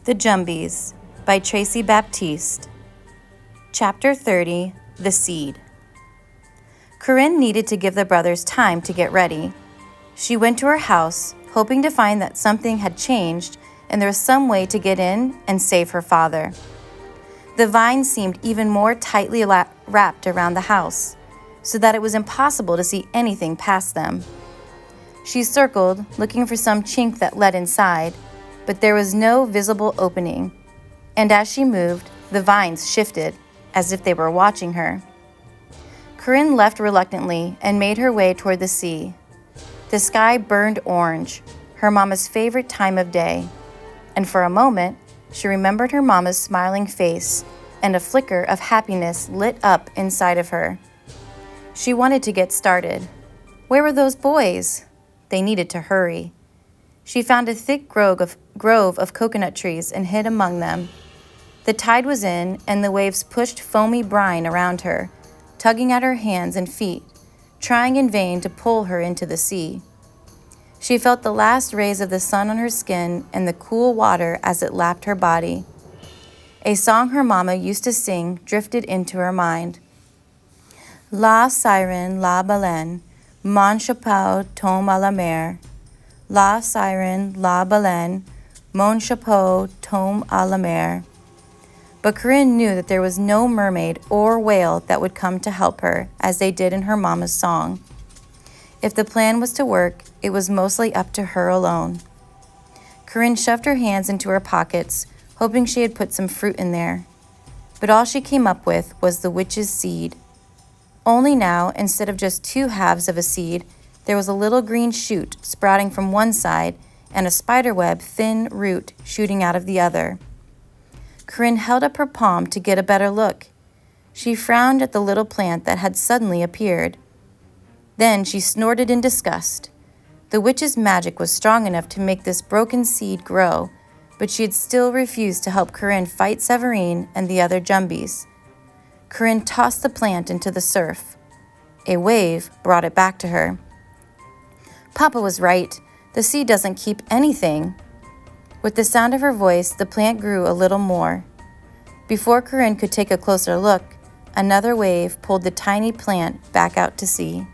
The Jumbies by Tracey Baptiste. Chapter 30, The Seed. Corinne needed to give the brothers time to get ready. She went to her house, hoping to find that something had changed and there was some way to get in and save her father. The vines seemed even more tightly wrapped around the house, so that it was impossible to see anything past them. She circled, looking for some chink that led inside, but there was no visible opening, and as she moved, the vines shifted, as if they were watching her. Corinne left reluctantly and made her way toward the sea. The sky burned orange, her mama's favorite time of day, and for a moment, she remembered her mama's smiling face, and a flicker of happiness lit up inside of her. She wanted to get started. Where were those boys? They needed to hurry. She found a thick grove of coconut trees and hid among them. The tide was in, and the waves pushed foamy brine around her, tugging at her hands and feet, trying in vain to pull her into the sea. She felt the last rays of the sun on her skin and the cool water as it lapped her body. A song her mama used to sing drifted into her mind. La siren, la baleine, mon chapeau tombe à la mer. La siren, la baleine, mon chapeau tombe à la mer. But Corinne knew that there was no mermaid or whale that would come to help her, as they did in her mama's song. If the plan was to work, it was mostly up to her alone. Corinne shoved her hands into her pockets, hoping she had put some fruit in there. But all she came up with was the witch's seed. Only now, instead of just two halves of a seed, there was a little green shoot sprouting from one side and a spiderweb thin root shooting out of the other. Corinne held up her palm to get a better look. She frowned at the little plant that had suddenly appeared. Then she snorted in disgust. The witch's magic was strong enough to make this broken seed grow, but she had still refused to help Corinne fight Severine and the other Jumbies. Corinne tossed the plant into the surf. A wave brought it back to her. Papa was right. The sea doesn't keep anything. With the sound of her voice, the plant grew a little more. Before Corinne could take a closer look, another wave pulled the tiny plant back out to sea.